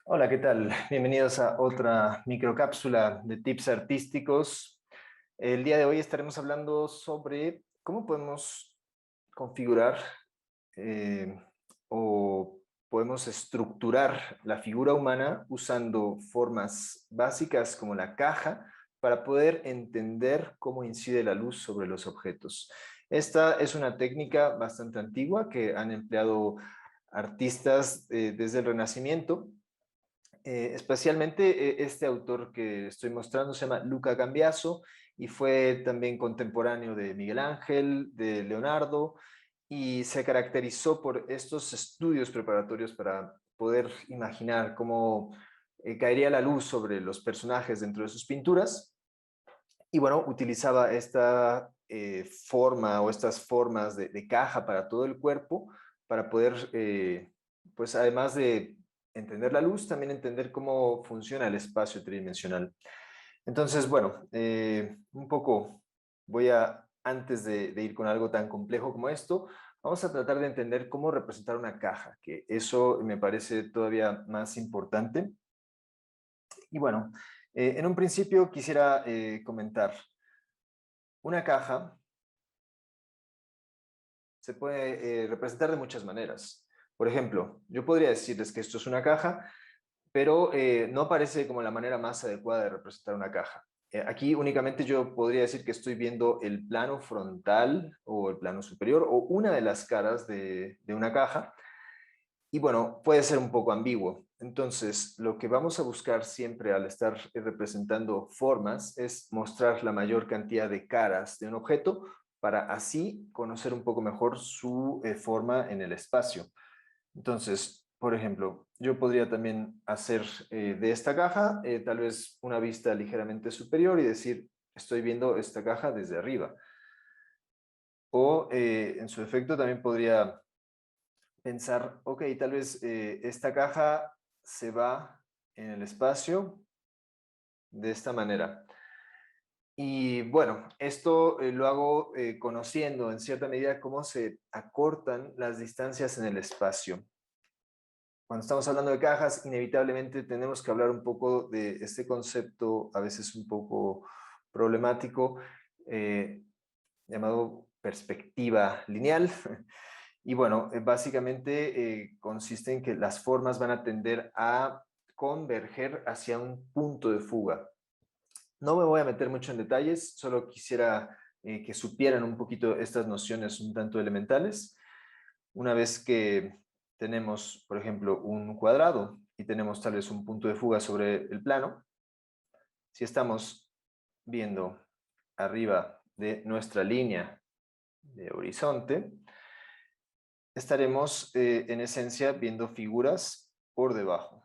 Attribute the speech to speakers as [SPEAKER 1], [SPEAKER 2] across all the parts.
[SPEAKER 1] Hola, ¿qué tal? Bienvenidos a otra microcápsula de tips artísticos. El día de hoy estaremos hablando sobre cómo podemos configurar eh, o podemos estructurar la figura humana usando formas básicas como la caja para poder entender cómo incide la luz sobre los objetos. Esta es una técnica bastante antigua que han empleado artistas desde el Renacimiento. Especialmente este autor que estoy mostrando se llama Luca Cambiaso y fue también contemporáneo de Miguel Ángel, de Leonardo, y se caracterizó por estos estudios preparatorios para poder imaginar cómo caería la luz sobre los personajes dentro de sus pinturas. Y bueno, utilizaba esta forma o estas formas de caja para todo el cuerpo para poder, pues además de entender la luz, también entender cómo funciona el espacio tridimensional. Entonces, bueno, un poco voy a, antes de ir con algo tan complejo como esto, vamos a tratar de entender cómo representar una caja, que eso me parece todavía más importante. Y bueno, en un principio quisiera comentar, una caja se puede representar de muchas maneras. Por ejemplo, yo podría decirles que esto es una caja, pero no parece como la manera más adecuada de representar una caja. Aquí únicamente yo podría decir que estoy viendo el plano frontal o el plano superior o una de las caras de una caja. Y bueno, puede ser un poco ambiguo. Entonces, lo que vamos a buscar siempre al estar representando formas es mostrar la mayor cantidad de caras de un objeto para así conocer un poco mejor su forma en el espacio. Entonces, por ejemplo, yo podría también hacer de esta caja tal vez una vista ligeramente superior y decir, estoy viendo esta caja desde arriba. O en su efecto también podría pensar, ok, tal vez esta caja se va en el espacio de esta manera. Y bueno, esto lo hago conociendo en cierta medida cómo se acortan las distancias en el espacio. Cuando estamos hablando de cajas, inevitablemente tenemos que hablar un poco de este concepto, a veces un poco problemático, eh, llamado perspectiva lineal. Y bueno, básicamente consiste en que las formas van a tender a converger hacia un punto de fuga. No me voy a meter mucho en detalles, solo quisiera que supieran un poquito estas nociones un tanto elementales. Una vez que tenemos, por ejemplo, un cuadrado y tenemos tal vez un punto de fuga sobre el plano, si estamos viendo arriba de nuestra línea de horizonte, estaremos en esencia viendo figuras por debajo.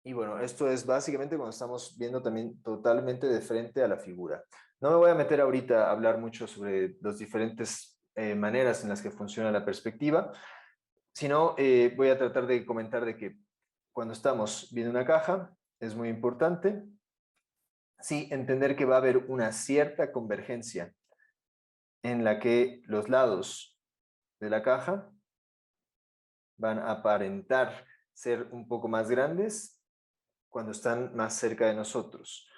[SPEAKER 1] Y bueno, esto es básicamente cuando estamos viendo también totalmente de frente a la figura. No me voy a meter ahorita a hablar mucho sobre las diferentes maneras en las que funciona la perspectiva, sino voy a tratar de comentar de que cuando estamos viendo una caja es muy importante, sí, entender que va a haber una cierta convergencia en la que los lados de la caja van a aparentar ser un poco más grandes cuando están más cerca de nosotros.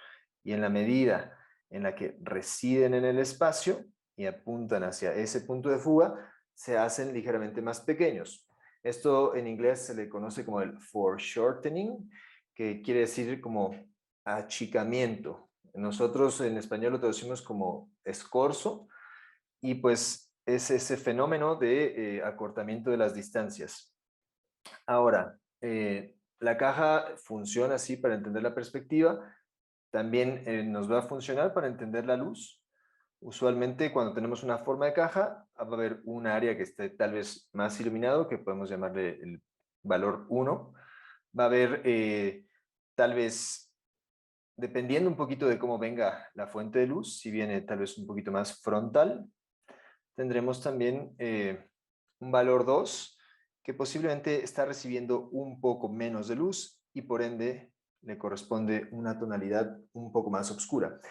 [SPEAKER 1] Y en la medida en la que residen en el espacio y apuntan hacia ese punto de fuga, se hacen ligeramente más pequeños. Esto en inglés se le conoce como el foreshortening, que quiere decir como achicamiento. Nosotros en español lo traducimos como escorzo y pues es ese fenómeno de acortamiento de las distancias. Ahora, la caja funciona así para entender la perspectiva, también nos va a funcionar para entender la luz. Usualmente cuando tenemos una forma de caja, va a haber un área que esté tal vez más iluminado, que podemos llamarle el valor 1. Va a haber tal vez, dependiendo un poquito de cómo venga la fuente de luz, si viene tal vez un poquito más frontal, tendremos también un valor 2 que posiblemente está recibiendo un poco menos de luz y por ende le corresponde una tonalidad un poco más oscura.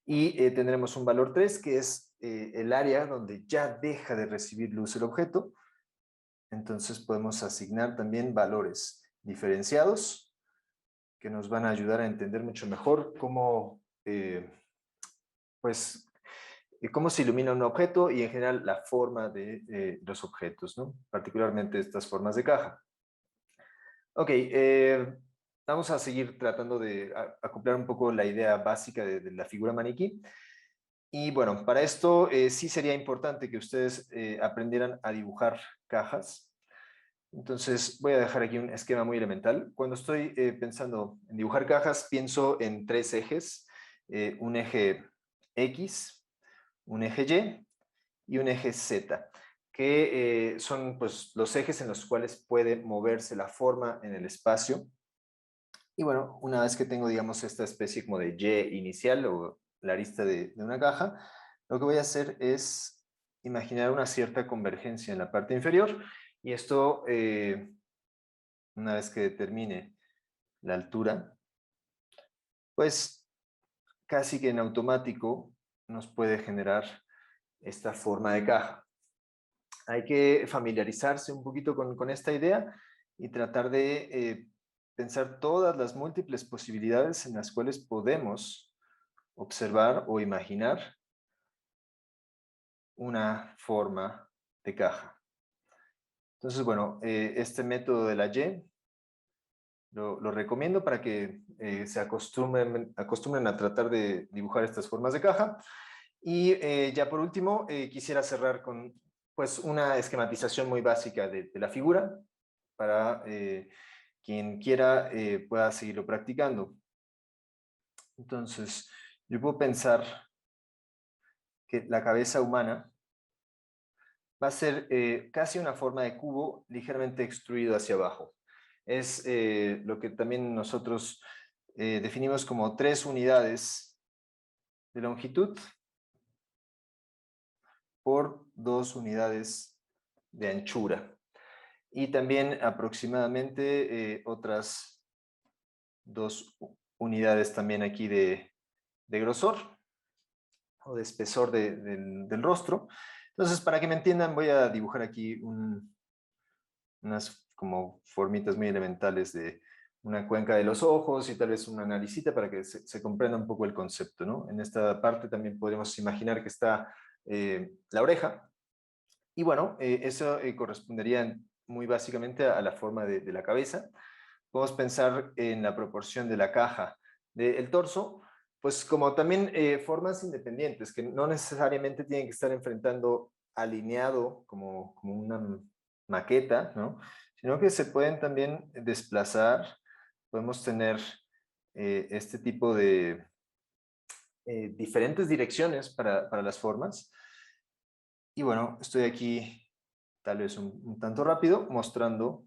[SPEAKER 1] Y tendremos un valor 3 que es el área donde ya deja de recibir luz el objeto Entonces podemos asignar también valores diferenciados que nos van a ayudar a entender mucho mejor cómo, pues, cómo se ilumina un objeto y en general la forma de los objetos, ¿no? Particularmente estas formas de caja. Ok, vamos a seguir tratando de acoplar un poco la idea básica de la figura maniquí. Y bueno, para esto sí sería importante que ustedes aprendieran a dibujar cajas. Entonces voy a dejar aquí un esquema muy elemental. Cuando estoy pensando en dibujar cajas, pienso en tres ejes. Un eje X, un eje Y un eje Z, que son pues, los ejes en los cuales puede moverse la forma en el espacio. Y bueno, una vez que tengo, digamos, esta especie como de Y inicial o la arista de una caja, lo que voy a hacer es imaginar una cierta convergencia en la parte inferior y esto, una vez que determine la altura, pues casi que en automático nos puede generar esta forma de caja. Hay que familiarizarse un poquito con esta idea y tratar de pensar todas las múltiples posibilidades en las cuales podemos observar o imaginar una forma de caja. Entonces, bueno, este método de la Y lo recomiendo para que se acostumbren a tratar de dibujar estas formas de caja. Y ya por último, quisiera cerrar con pues, una esquematización muy básica de la figura para quien quiera pueda seguirlo practicando. Entonces, yo puedo pensar que la cabeza humana va a ser casi una forma de cubo ligeramente extruido hacia abajo. Es lo que también nosotros definimos como 3 unidades de longitud por 2 unidades de anchura. Y también aproximadamente otras 2 unidades también aquí de grosor o de espesor del rostro. Entonces, para que me entiendan, voy a dibujar aquí unas como formitas muy elementales de una cuenca de los ojos y tal vez una naricita para que se comprenda un poco el concepto, ¿no? En esta parte también podemos imaginar que está la oreja. Y bueno, eso correspondería muy básicamente a la forma de la cabeza. Podemos pensar en la proporción de la caja del torso, pues como también formas independientes, que no necesariamente tienen que estar enfrentando alineado como una maqueta, ¿no? Sino que se pueden también desplazar. Podemos tener este tipo de diferentes direcciones para las formas. Y bueno, estoy aquí tal vez un tanto rápido mostrando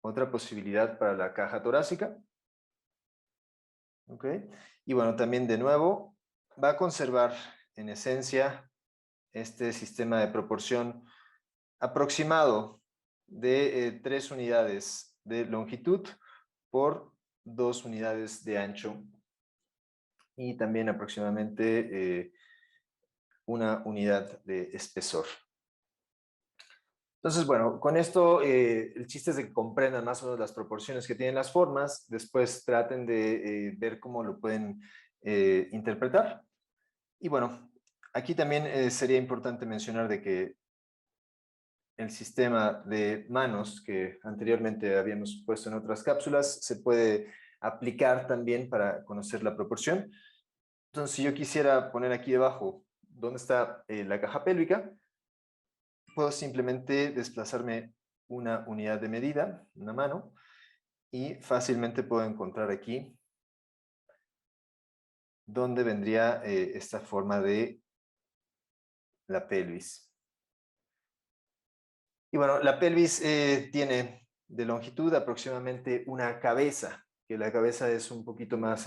[SPEAKER 1] otra posibilidad para la caja torácica. ¿Ok? Y bueno, también de nuevo va a conservar en esencia este sistema de proporción aproximado de 3 unidades de longitud por 2 unidades de ancho y también aproximadamente una unidad de espesor. Entonces, bueno, con esto el chiste es de que comprendan más o menos las proporciones que tienen las formas, después traten de ver cómo lo pueden interpretar. Y bueno, aquí también sería importante mencionar de que el sistema de manos que anteriormente habíamos puesto en otras cápsulas se puede aplicar también para conocer la proporción. Entonces, si yo quisiera poner aquí debajo dónde está la caja pélvica, puedo simplemente desplazarme una unidad de medida, una mano, y fácilmente puedo encontrar aquí dónde vendría esta forma de la pelvis. Y bueno, la pelvis tiene de longitud aproximadamente una cabeza, que la cabeza es un poquito más,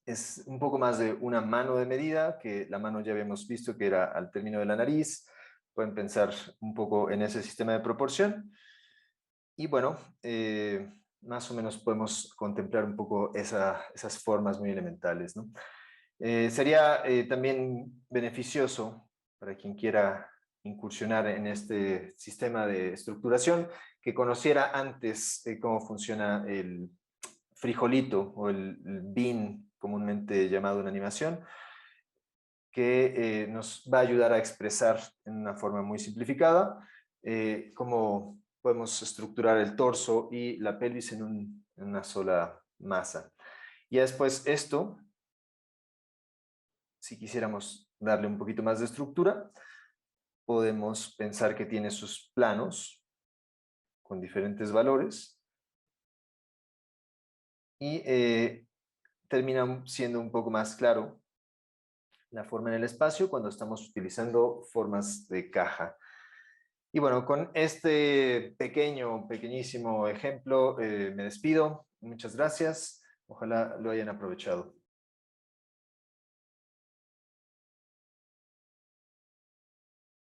[SPEAKER 1] es un poco más de una mano de medida, que la mano ya habíamos visto que era al término de la nariz. Pueden pensar un poco en ese sistema de proporción. Y bueno, más o menos podemos contemplar un poco esas formas muy elementales, ¿no? Sería también beneficioso para quien quiera incursionar en este sistema de estructuración, que conociera antes cómo funciona el frijolito o el bean, comúnmente llamado en animación, que nos va a ayudar a expresar en una forma muy simplificada cómo podemos estructurar el torso y la pelvis en una sola masa. Y después esto, si quisiéramos darle un poquito más de estructura, podemos pensar que tiene sus planos con diferentes valores y termina siendo un poco más claro la forma en el espacio cuando estamos utilizando formas de caja. Y bueno, con este pequeñísimo ejemplo me despido. Muchas gracias. Ojalá lo hayan aprovechado.